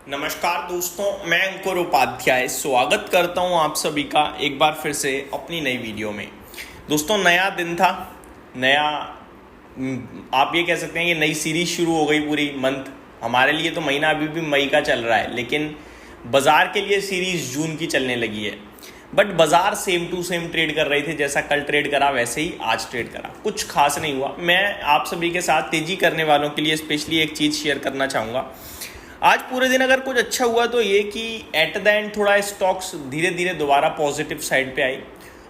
नमस्कार दोस्तों, मैं अंकुर उपाध्याय स्वागत करता हूं आप सभी का एक बार फिर से अपनी नई वीडियो में। दोस्तों, नया दिन था, नया आप ये कह सकते हैं कि नई सीरीज शुरू हो गई पूरी मंथ। हमारे लिए तो महीना अभी भी मई का चल रहा है, लेकिन बाजार के लिए सीरीज जून की चलने लगी है। बट बाजार सेम टू सेम ट्रेड कर रहे थे, जैसा कल ट्रेड करा वैसे ही आज ट्रेड करा, कुछ खास नहीं हुआ। मैं आप सभी के साथ तेजी करने वालों के लिए स्पेशली एक चीज़ शेयर करना चाहूँगा। आज पूरे दिन अगर कुछ अच्छा हुआ तो ये कि एट द एंड थोड़ा स्टॉक्स धीरे धीरे दोबारा पॉजिटिव साइड पे आई।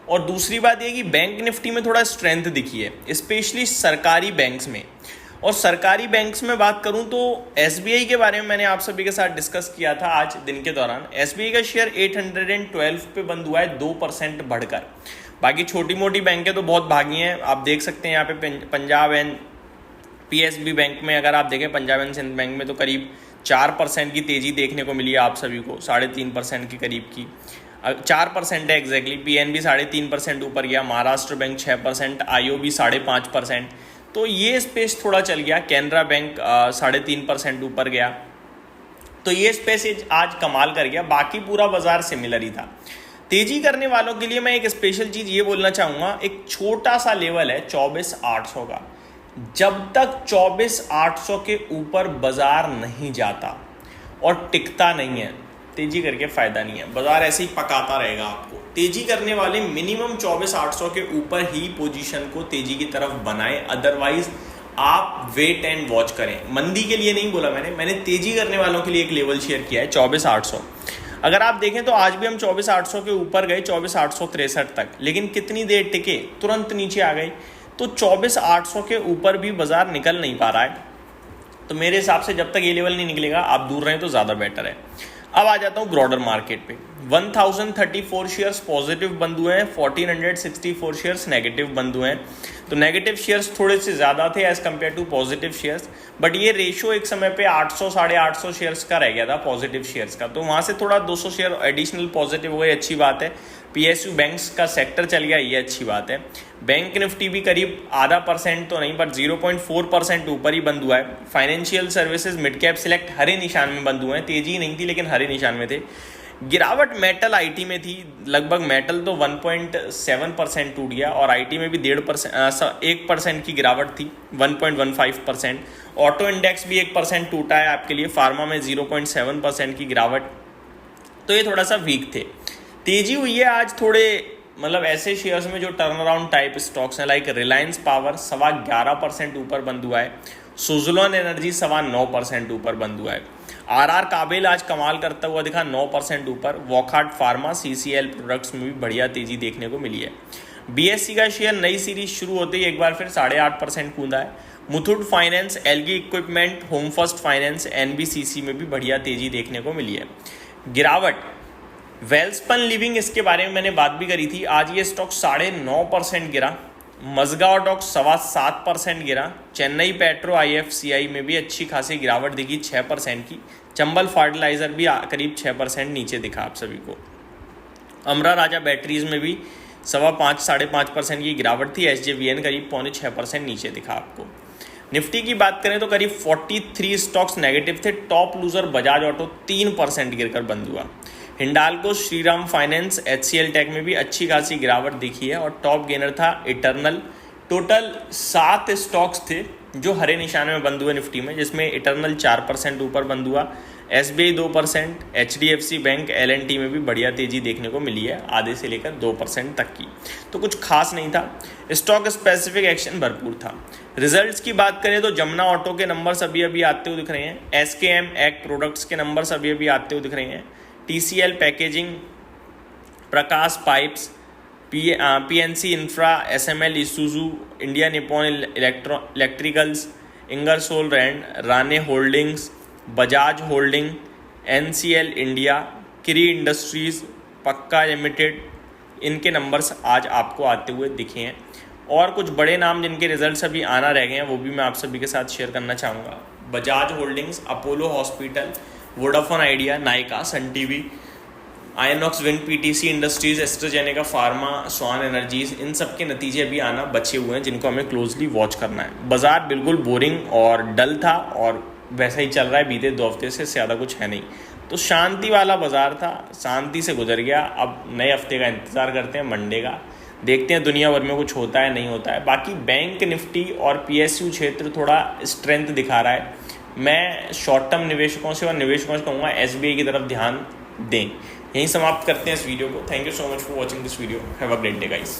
और दूसरी बात ये कि बैंक निफ्टी में थोड़ा स्ट्रेंथ दिखी है, स्पेशली सरकारी बैंक्स में। और सरकारी बैंक्स में बात करूं तो एसबीआई के बारे में मैंने आप सभी के साथ डिस्कस किया था आज दिन के दौरान। एसबीआई का शेयर 812 पे बंद हुआ है, 2% बढ़कर। बाकी छोटी मोटी बैंकें तो बहुत भागी हैं, आप देख सकते हैं यहाँ पे पंजाब एंड पीएसबी बैंक में अगर आप देखें, पंजाब एंड सिंध बैंक में तो करीब 4% की तेज़ी देखने को मिली है आप सभी को, 3.5% के करीब की 4% है एग्जैक्टली। पीएनबी 3.5% ऊपर गया, महाराष्ट्र बैंक 6%, आईओबी 5.5%। तो ये स्पेस थोड़ा चल गया। कैनरा बैंक 3.5% ऊपर गया, तो ये स्पेस आज कमाल कर गया। बाकी पूरा बाजार सिमिलर ही था। तेजी करने वालों के लिए मैं एक स्पेशल चीज़ ये बोलना चाहूँगा, एक छोटा सा लेवल है 24,800 का। जब तक 24,800 के ऊपर बाजार नहीं जाता और टिकता नहीं है, तेजी करके फायदा नहीं है। बाजार ऐसे ही पकाता रहेगा आपको। तेजी करने वाले मिनिमम 24,800 के ऊपर ही पोजीशन को तेजी की तरफ बनाएं, अदरवाइज आप वेट एंड वॉच करें। मंदी के लिए नहीं बोला मैंने तेजी करने वालों के लिए एक लेवल शेयर किया है 24,800। अगर आप देखें तो आज भी हम 24,800 के ऊपर गए, 24,863 तक, लेकिन कितनी देर टिके, तुरंत नीचे आ गई। तो 24,800 के ऊपर भी बाजार निकल नहीं पा रहा है। तो मेरे हिसाब से जब तक ये लेवल नहीं निकलेगा आप दूर रहें तो ज़्यादा बेटर है। अब आ जाता हूँ ब्रॉडर मार्केट पे। 1034 शेयर्स पॉजिटिव बंद हुए हैं, 1464 शेयर्स नेगेटिव बंद हुए हैं। तो नेगेटिव शेयर्स थोड़े से ज़्यादा थे as compared to positive shares, but ये रेशो एक समय पे 800 850 शेयर्स का रह गया था पॉजिटिव शेयर्स का। तो वहाँ से थोड़ा 200 शेयर एडिशनल पॉजिटिव हुए, अच्छी बात है। पीएसयू बैंक्स का सेक्टर चल गया, ये अच्छी बात है। बैंक निफ्टी भी करीब 0.5% तो नहीं बट 0.4% ऊपर ही बंद हुआ है। Financial services mid cap select हरे निशान में बंद हुए हैं, तेजी नहीं थी लेकिन हरे निशान में थे। गिरावट मेटल आईटी में थी, लगभग मेटल तो 1.7% टूट गया और आईटी में भी 1% की गिरावट थी, 1.15%। ऑटो इंडेक्स भी 1% टूटा है आपके लिए, फार्मा में 0.7% की गिरावट। तो ये थोड़ा सा वीक थे। तेजी हुई है आज थोड़े मतलब ऐसे शेयर्स में जो टर्न अराउंड टाइप स्टॉक्स हैं, लाइक रिलायंस पावर 11.25% ऊपर बंद हुआ है, सुजुलॉन एनर्जी 9.25% ऊपर बंद हुआ है। आरआर काबिल आज कमाल करता हुआ दिखा, 9% ऊपर। वॉकहार्ट फार्मा सीसीएल प्रोडक्ट्स में भी बढ़िया तेजी देखने को मिली है। बीएससी का शेयर नई सीरीज शुरू होते ही एक बार फिर 8.5% कूदा है। Muthoot finance, algae equipment, home first finance, NBCC में भी बढ़िया तेजी देखने को मिली है। गिरावट वेल्सपन लिविंग, इसके बारे में मैंने बात भी करी थी, आज ये स्टॉक 9.5% गिरा। मजगांव डॉक 7.25% गिरा। चेन्नई पेट्रो आईएफसीआई में भी अच्छी खासी गिरावट दिखी 6% की। चंबल फर्टिलाइजर भी करीब 6% नीचे दिखा आप सभी को। अमरा राजा बैटरीज में भी 5.5% की गिरावट थी। एसजेवीएन करीब 5.6% नीचे दिखा आपको। निफ्टी की बात करें तो करीब 43 स्टॉक्स नेगेटिव थे। टॉप लूजर बजाज ऑटो 3% गिरकर बंद हुआ। Hindalco, Shriram finance, HCL tech में भी अच्छी खासी गिरावट दिखी है और टॉप गेनर था इटर्नल। टोटल 7 स्टॉक्स थे जो हरे निशान में बंद हुए निफ्टी में, जिसमें इटर्नल 4% ऊपर बंद हुआ, एसबीआई 2%, एचडीएफसी बैंक, एलएनटी में भी बढ़िया तेजी देखने को मिली है, आधे से लेकर 2% तक की। तो कुछ खास नहीं था, स्टॉक स्पेसिफिक एक्शन भरपूर था। रिजल्ट्स की बात करें तो जमुना ऑटो के नंबर्स अभी अभी आते हुए दिख रहे हैं। एसकेएम एग प्रोडक्ट्स के नंबर्स अभी अभी आते हुए दिख रहे हैं। TCL packaging, Prakash pipes, PNC infra, SML Isuzu, India Nippon electricals, Ingersoll Rand, Rane holdings, Bajaj holding, NCL India, Kiri industries, Pakka limited, इनके नंबर्स आज आपको आते हुए दिखे हैं। और कुछ बड़े नाम जिनके रिजल्ट्स अभी आना रह गए हैं वो भी मैं आप सभी के साथ शेयर करना चाहूँगा। Bajaj holdings, Apollo hospital, Vodafone Idea, Nykaa, Sun TV, Inox Wind, PTC industries, AstraZeneca pharma, Swan energies, इन सब के नतीजे अभी आना बचे हुए हैं जिनको हमें क्लोजली वॉच करना है। बाजार बिल्कुल बोरिंग और डल था और वैसा ही चल रहा है बीते 2 हफ्ते से, ज़्यादा कुछ है नहीं। तो शांति वाला बाजार था, शांति से गुजर गया। अब नए हफ्ते का इंतज़ार करते हैं, मंडे का। देखते हैं दुनिया भर में कुछ होता है नहीं होता है। बाकी बैंक निफ्टी और PSU क्षेत्र थोड़ा स्ट्रेंथ दिखा रहा है। मैं शॉर्ट टर्म निवेशकों से और निवेशकों से कहूँगा SBI की तरफ ध्यान दें। यहीं समाप्त करते हैं इस वीडियो को। Thank you so much for watching this video. Have a great day guys.